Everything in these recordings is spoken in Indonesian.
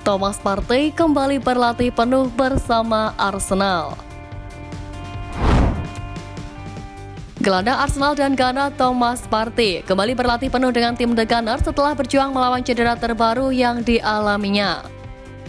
Thomas Partey kembali berlatih penuh bersama Arsenal. Gelandang Arsenal dan Ghana Thomas Partey kembali berlatih penuh dengan tim The Gunners setelah berjuang melawan cedera terbaru yang dialaminya.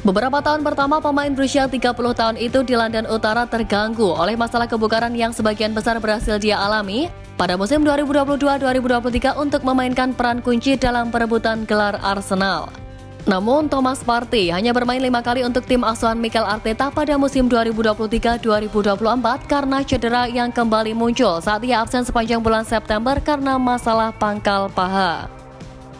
Beberapa tahun pertama pemain berusia 30 tahun itu di London Utara terganggu oleh masalah kebugaran yang sebagian besar berhasil dia alami pada musim 2022-2023 untuk memainkan peran kunci dalam perebutan gelar Arsenal. Namun Thomas Partey hanya bermain 5 kali untuk tim asuhan Mikel Arteta pada musim 2023-2024 karena cedera yang kembali muncul saat ia absen sepanjang bulan September karena masalah pangkal paha.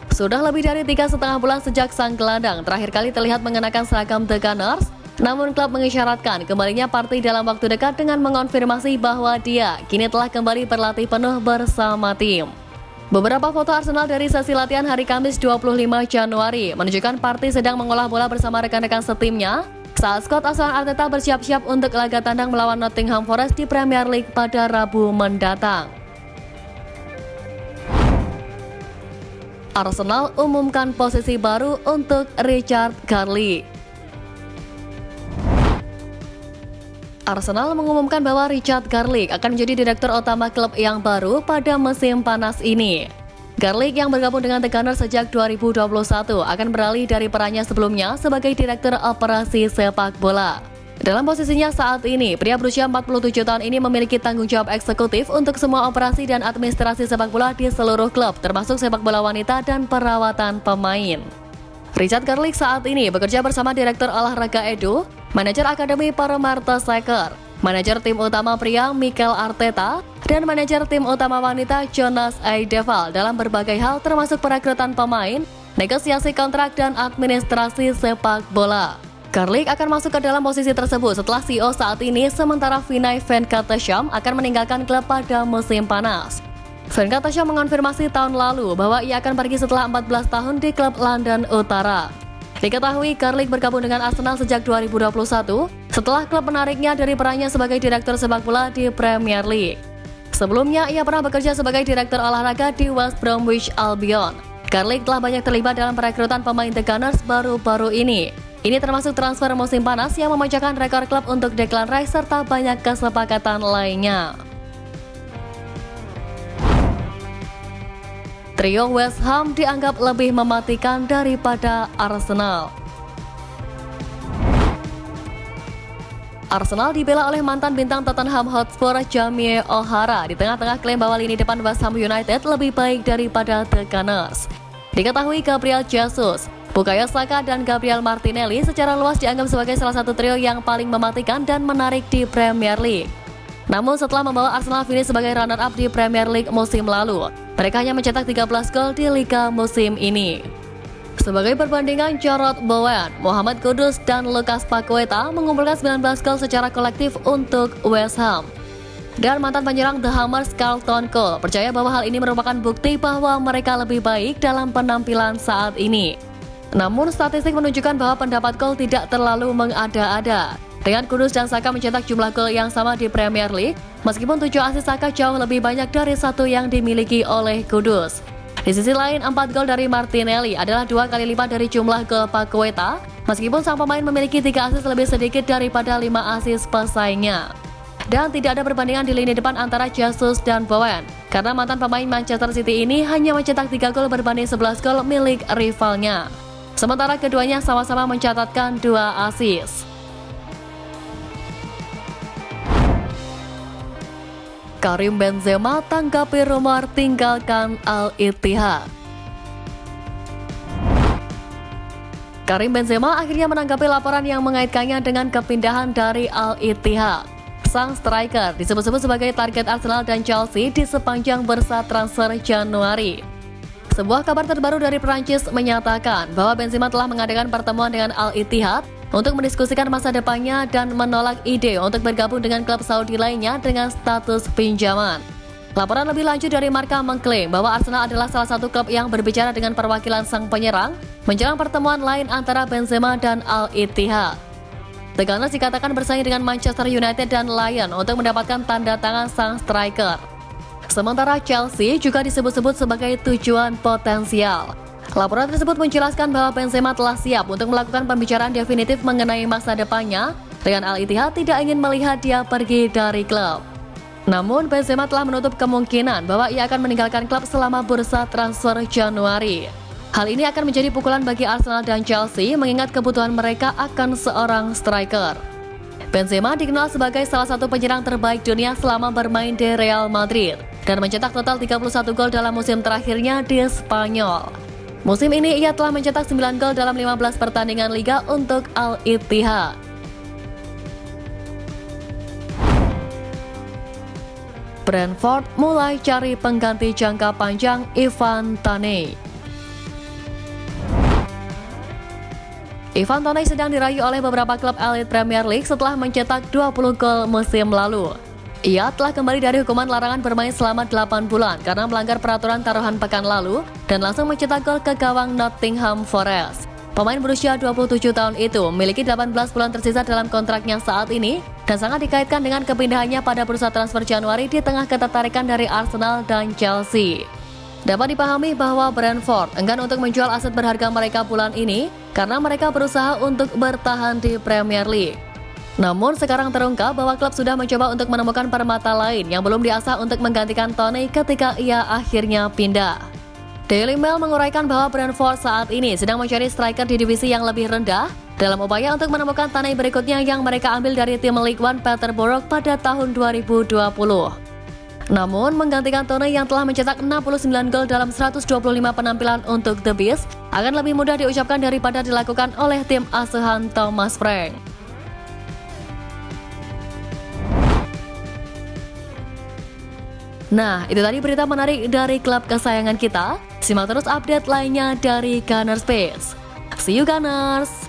Sudah lebih dari 3,5 bulan sejak sang gelandang terakhir kali terlihat mengenakan seragam The Gunners, namun klub mengisyaratkan kembalinya Partey dalam waktu dekat dengan mengonfirmasi bahwa dia kini telah kembali berlatih penuh bersama tim. Beberapa foto Arsenal dari sesi latihan hari Kamis 25 Januari menunjukkan Partey sedang mengolah bola bersama rekan-rekan setimnya saat skuad asuhan Arteta bersiap-siap untuk laga tandang melawan Nottingham Forest di Premier League pada Rabu mendatang. Arsenal umumkan posisi baru untuk Richard Garlick. Arsenal mengumumkan bahwa Richard Garlick akan menjadi direktur utama klub yang baru pada musim panas ini. Garlick yang bergabung dengan The Gunners sejak 2021 akan beralih dari perannya sebelumnya sebagai direktur operasi sepak bola. Dalam posisinya saat ini, pria berusia 47 tahun ini memiliki tanggung jawab eksekutif untuk semua operasi dan administrasi sepak bola di seluruh klub, termasuk sepak bola wanita dan perawatan pemain. Richard Garlick saat ini bekerja bersama Direktur Olahraga Edu, Manajer Akademi Mertesacker, Manajer Tim Utama Pria Mikel Arteta, dan Manajer Tim Utama Wanita Jonas Eidevall dalam berbagai hal termasuk perekrutan pemain, negosiasi kontrak, dan administrasi sepak bola. Garlick akan masuk ke dalam posisi tersebut setelah CEO saat ini, sementara Vinay Venkatesham akan meninggalkan klub pada musim panas. Venkatesham mengonfirmasi tahun lalu bahwa ia akan pergi setelah 14 tahun di klub London Utara. Diketahui Garlick bergabung dengan Arsenal sejak 2021 setelah klub menariknya dari perannya sebagai direktur sepak bola di Premier League. Sebelumnya ia pernah bekerja sebagai direktur olahraga di West Bromwich Albion. Garlick telah banyak terlibat dalam perekrutan pemain The Gunners baru-baru ini. Ini termasuk transfer musim panas yang memecahkan rekor klub untuk Declan Rice serta banyak kesepakatan lainnya. Trio West Ham dianggap lebih mematikan daripada Arsenal. Arsenal dibela oleh mantan bintang Tottenham Hotspur Jamie O'Hara di tengah-tengah klaim bahwa lini depan West Ham United lebih baik daripada The Gunners. Diketahui Gabriel Jesus, Bukayo Saka, dan Gabriel Martinelli secara luas dianggap sebagai salah satu trio yang paling mematikan dan menarik di Premier League. Namun setelah membawa Arsenal finish sebagai runner-up di Premier League musim lalu, mereka hanya mencetak 13 gol di Liga musim ini. Sebagai perbandingan, Jarrod Bowen, Mohamed Kudus, dan Lucas Paqueta mengumpulkan 19 gol secara kolektif untuk West Ham. Dan mantan penyerang The Hammers Carlton Cole percaya bahwa hal ini merupakan bukti bahwa mereka lebih baik dalam penampilan saat ini. Namun statistik menunjukkan bahwa pendapat Cole tidak terlalu mengada-ada. Dengan Kudus dan Saka mencetak jumlah gol yang sama di Premier League, meskipun 7 asis Saka jauh lebih banyak dari 1 yang dimiliki oleh Kudus. Di sisi lain, 4 gol dari Martinelli adalah 2 kali lipat dari jumlah gol Paqueta, meskipun sang pemain memiliki 3 asis lebih sedikit daripada 5 asis pesaingnya. Dan tidak ada perbandingan di lini depan antara Jesus dan Bowen, karena mantan pemain Manchester City ini hanya mencetak 3 gol berbanding 11 gol milik rivalnya. Sementara keduanya sama-sama mencatatkan 2 asis. Karim Benzema tanggapi rumor tinggalkan Al-Ittihad. Karim Benzema akhirnya menanggapi laporan yang mengaitkannya dengan kepindahan dari Al-Ittihad. Sang striker disebut-sebut sebagai target Arsenal dan Chelsea di sepanjang bursa transfer Januari. Sebuah kabar terbaru dari Prancis menyatakan bahwa Benzema telah mengadakan pertemuan dengan Al-Ittihad untuk mendiskusikan masa depannya dan menolak ide untuk bergabung dengan klub Saudi lainnya dengan status pinjaman. Laporan lebih lanjut dari Marca mengklaim bahwa Arsenal adalah salah satu klub yang berbicara dengan perwakilan sang penyerang menjelang pertemuan lain antara Benzema dan Al-Ittihad. The Gunners dikatakan bersaing dengan Manchester United dan Lyon untuk mendapatkan tanda tangan sang striker. Sementara Chelsea juga disebut-sebut sebagai tujuan potensial. Laporan tersebut menjelaskan bahwa Benzema telah siap untuk melakukan pembicaraan definitif mengenai masa depannya dengan Al-Ittihad tidak ingin melihat dia pergi dari klub. Namun Benzema telah menutup kemungkinan bahwa ia akan meninggalkan klub selama bursa transfer Januari. Hal ini akan menjadi pukulan bagi Arsenal dan Chelsea mengingat kebutuhan mereka akan seorang striker. Benzema dikenal sebagai salah satu penyerang terbaik dunia selama bermain di Real Madrid dan mencetak total 31 gol dalam musim terakhirnya di Spanyol. Musim ini ia telah mencetak 9 gol dalam 15 pertandingan liga untuk Al-Ittihad. Brentford mulai cari pengganti jangka panjang Ivan Toney. Ivan Toney sedang dirayu oleh beberapa klub elit Premier League setelah mencetak 20 gol musim lalu. Ia telah kembali dari hukuman larangan bermain selama 8 bulan karena melanggar peraturan taruhan pekan lalu dan langsung mencetak gol ke gawang Nottingham Forest. Pemain berusia 27 tahun itu memiliki 18 bulan tersisa dalam kontraknya saat ini dan sangat dikaitkan dengan kepindahannya pada bursa transfer Januari di tengah ketertarikan dari Arsenal dan Chelsea. Dapat dipahami bahwa Brentford enggan untuk menjual aset berharga mereka bulan ini karena mereka berusaha untuk bertahan di Premier League. Namun sekarang terungkap bahwa klub sudah mencoba untuk menemukan permata lain yang belum diasah untuk menggantikan Toney ketika ia akhirnya pindah. Daily Mail menguraikan bahwa Brentford saat ini sedang mencari striker di divisi yang lebih rendah dalam upaya untuk menemukan Toney berikutnya yang mereka ambil dari tim League One Peterborough pada tahun 2020. Namun menggantikan Toney yang telah mencetak 69 gol dalam 125 penampilan untuk The Beast akan lebih mudah diucapkan daripada dilakukan oleh tim asuhan Thomas Frank. Nah, itu tadi berita menarik dari klub kesayangan kita. Simak terus update lainnya dari Gunners Space. See you Gunners!